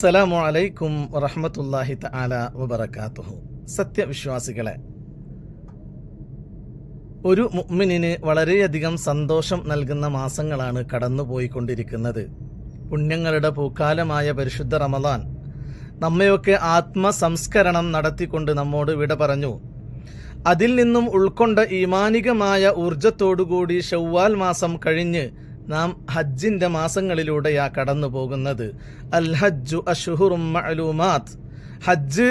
അസ്സലാമു അലൈക്കും വറഹ്മത്തുള്ളാഹി തആല വബറകാതുഹു. സത്യവിശ്വാസികളെ, ഒരു മുഅ്മിനിന് വളരെയധികം സന്തോഷം നൽകുന്ന മാസങ്ങളാണ് കടന്നുപോയിക്കൊണ്ടിരിക്കുന്നത്. പുണ്യങ്ങളുടെ പൂക്കാലമായ പരിശുദ്ധ റമദാൻ നമ്മയൊക്കെ ആത്മസംസ്കരണം നടത്തിക്കൊണ്ട് നമ്മോട് വിട പറഞ്ഞു. അതിൽ നിന്നും ഉൾക്കൊണ്ട ഈമാനികമായ ഊർജത്തോടുകൂടി ശവ്വാൽ മാസം കഴിഞ്ഞ് നാം ഹജ്ജിന്റെ മാസങ്ങളിലൂടെയാ കടന്നു പോകുന്നത്. അൽ ഹജ്ജു അശ്ഹുറും മഅലൂമാത്ത്. ഹജ്ജ്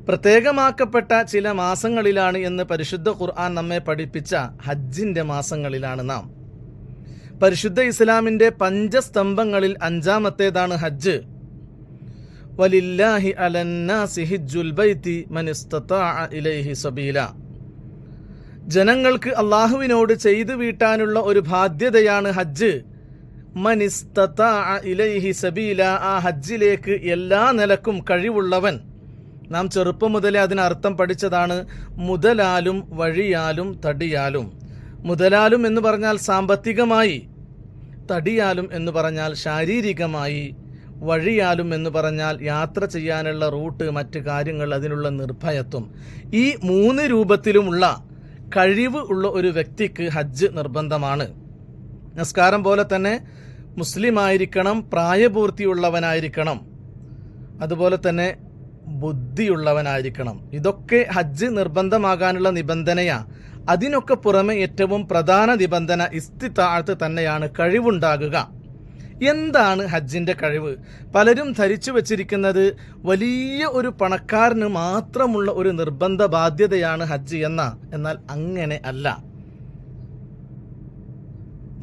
പ്രത്യേകമാക്കപ്പെട്ട ചില മാസങ്ങളിലാണ് എന്ന് പരിശുദ്ധ ഖുർആൻ നമ്മെ പഠിപ്പിച്ച ഹജ്ജിന്റെ മാസങ്ങളിലാണ് നാം. പരിശുദ്ധ ഇസ്ലാമിന്റെ പഞ്ചസ്തംഭങ്ങളിൽ അഞ്ചാമത്തേതാണ് ഹജ്ജ്. വലില്ലാഹി അലന്നാസി ഹിജ്ജുൽ ബൈത്തി മൻ ഇസ്തതാഅ ഇലൈഹി സബീല. ജനങ്ങൾക്ക് അള്ളാഹുവിനോട് ചെയ്തു വീട്ടാനുള്ള ഒരു ബാധ്യതയാണ് ഹജ്ജ്. മൻ ഇസ്തതാഅ ഇലൈഹി സബീല. ആ ഹജ്ജിലേക്ക് എല്ലാ നിലക്കും കഴിവുള്ളവൻ. നാം ചെറുപ്പം മുതലേ അതിനർത്ഥം പഠിച്ചതാണ്. മുതലാലും വഴിയാലും തടിയാലും. മുതലാലും എന്ന് പറഞ്ഞാൽ സാമ്പത്തികമായി, തടിയാലും എന്ന് പറഞ്ഞാൽ ശാരീരികമായി, വഴിയാലും എന്ന് പറഞ്ഞാൽ യാത്ര ചെയ്യാനുള്ള റൂട്ട്, മറ്റ് കാര്യങ്ങൾ, അതിനുള്ള നിർഭയത്വം. ഈ മൂന്ന് രൂപത്തിലുമുള്ള കഴിവ് ഉള്ള ഒരു വ്യക്തിക്ക് ഹജ്ജ് നിർബന്ധമാണ്. നിസ്കാരം പോലെ തന്നെ മുസ്ലിം ആയിരിക്കണം, പ്രായപൂർത്തിയുള്ളവനായിരിക്കണം, അതുപോലെ തന്നെ ബുദ്ധിയുള്ളവനായിരിക്കണം. ഇതൊക്കെ ഹജ്ജ് നിർബന്ധമാകാനുള്ള നിബന്ധനയാ. അതിനൊക്കെ പുറമെ ഏറ്റവും പ്രധാന നിബന്ധന ഇസ്തിതാഅത്ത് തന്നെയാണ്, കഴിവുണ്ടാകുക. എന്താണ് ഹജ്ജിന്റെ കഴിവ്? പലരും ധരിച്ചു വച്ചിരിക്കുന്നത് വലിയ ഒരു പണക്കാരന് മാത്രമുള്ള ഒരു നിർബന്ധ ബാധ്യതയാണ് ഹജ്ജ് എന്നാൽ അങ്ങനെ അല്ല.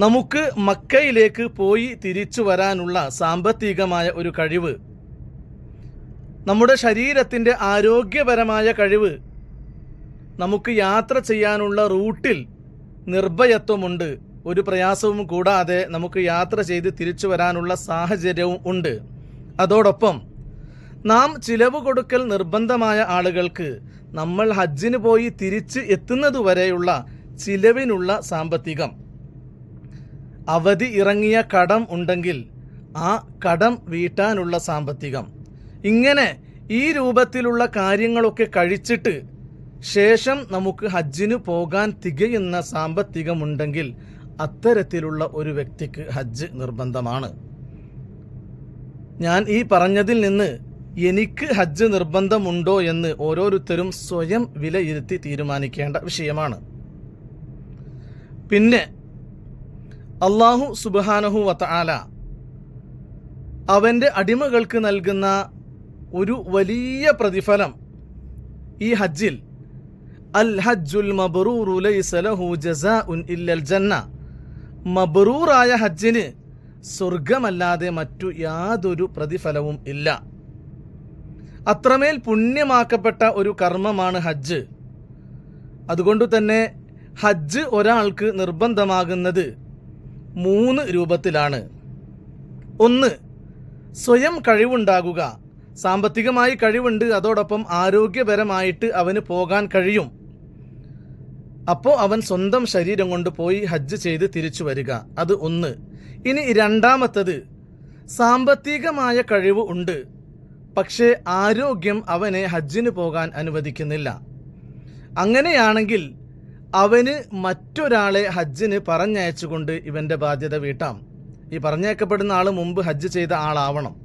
നമുക്ക് മക്കയിലേക്ക് പോയി തിരിച്ചു വരാനുള്ള സാമ്പത്തികമായ ഒരു കഴിവ്, നമ്മുടെ ശരീരത്തിന്റെ ആരോഗ്യപരമായ കഴിവ്, നമുക്ക് യാത്ര ചെയ്യാനുള്ള റൂട്ടിൽ നിർഭയത്വമുണ്ട്, ഒരു പ്രയാസവും കൂടാതെ നമുക്ക് യാത്ര ചെയ്ത് തിരിച്ചു വരാനുള്ള സാഹചര്യവും ഉണ്ട്. അതോടൊപ്പം നാം ചിലവ് കൊടുക്കൽ നിർബന്ധമായ ആളുകൾക്ക് നമ്മൾ ഹജ്ജിന് പോയി തിരിച്ച് എത്തുന്നതുവരെയുള്ള ചിലവിനുള്ള സാമ്പത്തികം, അവധി ഇറങ്ങിയ കടം ഉണ്ടെങ്കിൽ ആ കടം വീട്ടാനുള്ള സാമ്പത്തികം, ഇങ്ങനെ ഈ രൂപത്തിലുള്ള കാര്യങ്ങളൊക്കെ കഴിച്ചിട്ട് ശേഷം നമുക്ക് ഹജ്ജിന് പോകാൻ തികയുന്ന സാമ്പത്തികമുണ്ടെങ്കിൽ അത്തരത്തിലുള്ള ഒരു വ്യക്തിക്ക് ഹജ്ജ് നിർബന്ധമാണ്. ഞാൻ ഈ പറഞ്ഞതിൽ നിന്ന് എനിക്ക് ഹജ്ജ് നിർബന്ധമുണ്ടോ എന്ന് ഓരോരുത്തരും സ്വയം വിലയിരുത്തി തീരുമാനിക്കേണ്ട വിഷയമാണ്. പിന്നെ അല്ലാഹു സുബ്ഹാനഹു വതആല അവന്റെ അടിമകൾക്ക് നൽകുന്ന ഒരു വലിയ പ്രതിഫലം ഈ ഹജ്ജിൽ, അൽ ഹജ്ജുൽ മബ്റൂറു ലൈസ ലഹു ജസാഉൻ ഇല്ലൽ ജന്ന. മബ്റൂറായ ഹജ്ജിന് സ്വർഗമല്ലാതെ മറ്റു യാതൊരു പ്രതിഫലവും ഇല്ല. അത്രമേൽ പുണ്യമാക്കപ്പെട്ട ഒരു കർമ്മമാണ് ഹജ്ജ്. അതുകൊണ്ട് തന്നെ ഹജ്ജ് ഒരാൾക്ക് നിർബന്ധമാകുന്നത് 3 രൂപത്തിലാണ്. ഒന്ന്, സ്വയം കഴിവുണ്ടാകുക. സാമ്പത്തികമായി കഴിവുണ്ട്, അതോടൊപ്പം ആരോഗ്യപരമായിട്ട് അവന് പോകാൻ കഴിയും. അപ്പോൾ അവൻ സ്വന്തം ശരീരം കൊണ്ട് പോയി ഹജ്ജ് ചെയ്ത് തിരിച്ചു വരിക. അത് ഒന്ന്. ഇനി രണ്ടാമത്തത്, സാമ്പത്തികമായ കഴിവ് ഉണ്ട്, പക്ഷേ ആരോഗ്യം അവനെ ഹജ്ജിന് പോകാൻ അനുവദിക്കുന്നില്ല. അങ്ങനെയാണെങ്കിൽ അവന് മറ്റൊരാളെ ഹജ്ജിന് പറഞ്ഞയച്ചുകൊണ്ട് ഇവന്റെ ബാധ്യത വീട്ടാം. ഈ പറഞ്ഞയക്കപ്പെടുന്ന ആൾ മുമ്പ് ഹജ്ജ് ചെയ്ത ആളാവണം.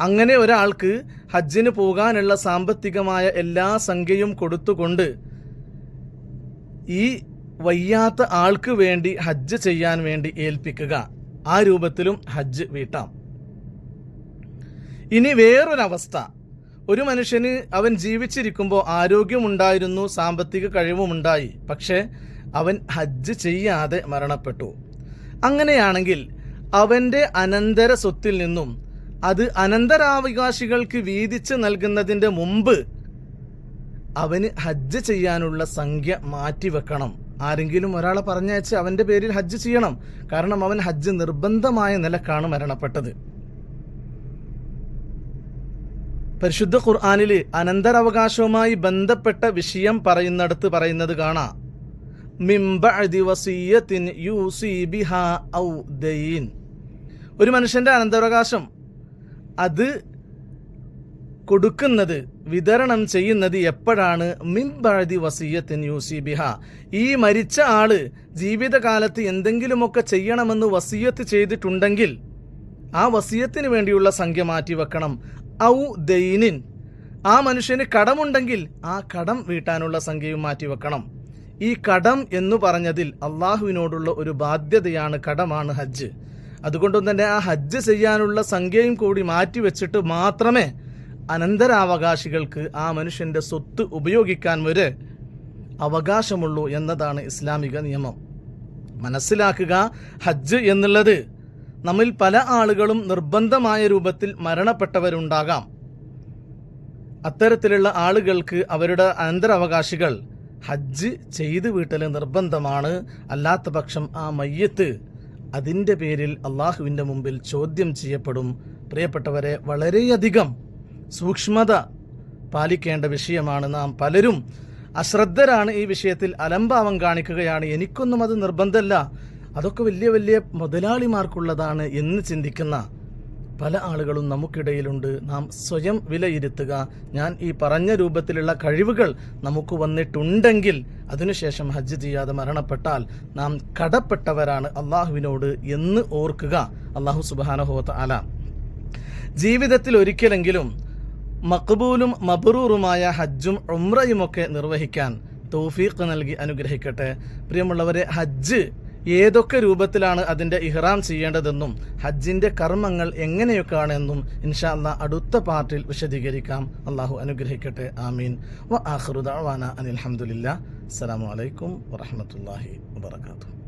അങ്ങനെ ഒരാൾക്ക് ഹജ്ജിന് പോകാനുള്ള സാമ്പത്തികമായ എല്ലാ സംഖ്യയും കൊടുത്തുകൊണ്ട് ഈ വയ്യാത്ത ആൾക്ക് വേണ്ടി ഹജ്ജ് ചെയ്യാൻ വേണ്ടി ഏൽപ്പിക്കുക. ആ രൂപത്തിലും ഹജ്ജ് വീട്ടാം. ഇനി വേറൊരവസ്ഥ, ഒരു മനുഷ്യന് അവൻ ജീവിച്ചിരിക്കുമ്പോൾ ആരോഗ്യമുണ്ടായിരുന്നു, സാമ്പത്തിക കഴിവുമുണ്ടായി, പക്ഷേ അവൻ ഹജ്ജ് ചെയ്യാതെ മരണപ്പെട്ടു. അങ്ങനെയാണെങ്കിൽ അവന്റെ അനന്തര സ്വത്തിൽ നിന്നും അത് അനന്തരാവകാശികൾക്ക് വീതിച്ച് നൽകുന്നതിന്റെ മുമ്പ് അവന് ഹജ്ജ് ചെയ്യാനുള്ള സംഖ്യ മാറ്റിവെക്കണം. ആരെങ്കിലും ഒരാളെ പറഞ്ഞയച്ച് അവന്റെ പേരിൽ ഹജ്ജ് ചെയ്യണം. കാരണം അവൻ ഹജ്ജ് നിർബന്ധമായ നിലക്കാണ് മരണപ്പെട്ടത്. പരിശുദ്ധ ഖുർആനിൽ അനന്തരാവകാശവുമായി ബന്ധപ്പെട്ട വിഷയം പറയുന്നിടത്ത് പറയുന്നത് കാണാം, മിൻ ബഅദി വസിയ്യത്തിൻ യൂസി ബിഹാ ഔ ദൈൻ. ഒരു മനുഷ്യന്റെ അനന്തരാവകാശം അത് കൊടുക്കുന്നത്, വിതരണം ചെയ്യുന്നത് എപ്പോഴാണ്? മിൻ ബഅദി വസിയ്യത്തിൻ യൂസി ബിഹ, ഈ മരിച്ച ആള് ജീവിതകാലത്ത് എന്തെങ്കിലുമൊക്കെ ചെയ്യണമെന്ന് വസിയ്യത്ത് ചെയ്തിട്ടുണ്ടെങ്കിൽ ആ വസിയ്യത്തിന് വേണ്ടിയുള്ള സംഖ്യ മാറ്റിവെക്കണം. ഔ ദൈനിൻ, ആ മനുഷ്യന് കടമുണ്ടെങ്കിൽ ആ കടം വീട്ടാനുള്ള സംഖ്യയും മാറ്റിവെക്കണം. ഈ കടം എന്ന് പറഞ്ഞതിൽ അള്ളാഹുവിനോടുള്ള ഒരു ബാധ്യതയാണ്, കടമാണ് ഹജ്ജ്. അതുകൊണ്ടും തന്നെ ആ ഹജ്ജ് ചെയ്യാനുള്ള സംഖ്യയും കൂടി മാറ്റിവെച്ചിട്ട് മാത്രമേ അനന്തരാവകാശികൾക്ക് ആ മനുഷ്യന്റെ സ്വത്ത് ഉപയോഗിക്കാൻ വരെ അവകാശമുള്ളൂ എന്നതാണ് ഇസ്ലാമിക നിയമം. മനസ്സിലാക്കുക, ഹജ്ജ് എന്നുള്ളത് നമ്മിൽ പല ആളുകളും നിർബന്ധമായ രൂപത്തിൽ മരണപ്പെട്ടവരുണ്ടാകാം. അത്തരത്തിലുള്ള ആളുകൾക്ക് അവരുടെ അനന്തരാവകാശികൾ ഹജ്ജ് ചെയ്ത് വീട്ടൽ നിർബന്ധമാണ്. അല്ലാത്ത പക്ഷം ആ മയ്യത്ത് അതിൻ്റെ പേരിൽ അള്ളാഹുവിൻ്റെ മുമ്പിൽ ചോദ്യം ചെയ്യപ്പെടും. പ്രിയപ്പെട്ടവരെ, വളരെയധികം സൂക്ഷ്മത പാലിക്കേണ്ട വിഷയമാണ്. നാം പലരും അശ്രദ്ധരാണ് ഈ വിഷയത്തിൽ, അലംഭാവം കാണിക്കുകയാണ്. എനിക്കൊന്നും അത് നിർബന്ധമല്ല, അതൊക്കെ വലിയ വലിയ മുതലാളിമാർക്കുള്ളതാണ് എന്ന് ചിന്തിക്കുന്ന പല ആളുകളും നമുക്കിടയിലുണ്ട്. നാം സ്വയം വിലയിരുത്തുക. ഞാൻ ഈ പറഞ്ഞ രൂപത്തിലുള്ള കഴിവുകൾ നമുക്ക് വന്നിട്ടുണ്ടെങ്കിൽ അതിനുശേഷം ഹജ്ജ് ചെയ്യാതെ മരണപ്പെട്ടാൽ നാം കടപ്പെട്ടവരാണ് അള്ളാഹുവിനോട് എന്ന് ഓർക്കുക. അള്ളാഹു സുബ്ഹാനഹു വ തആല ജീവിതത്തിൽ ഒരിക്കലെങ്കിലും മഖ്ബൂലും മബ്റൂറുമായ ഹജ്ജും ഉംറയുമൊക്കെ നിർവഹിക്കാൻ തൗഫീഖ് നൽകി അനുഗ്രഹിക്കട്ടെ. പ്രിയമുള്ളവരെ, ഹജ്ജ് ഏതൊക്കെ രൂപത്തിലാണ് അതിൻ്റെ ഇഹ്റാം ചെയ്യേണ്ടതെന്നും ഹജ്ജിൻ്റെ കർമ്മങ്ങൾ എങ്ങനെയൊക്കെയാണെന്നും ഇൻഷാ അല്ലാഹ് അടുത്ത പാർട്ടിൽ വിശദീകരിക്കാം. അള്ളാഹു അനുഗ്രഹിക്കട്ടെ. ആമീൻ. വ ആഖിറു ദഅവാന അനിൽ ഹംദുലില്ലാഹ്. അസ്സലാമു അലൈക്കും വറഹ്മത്തുള്ളാഹി വബറകാതുഹു.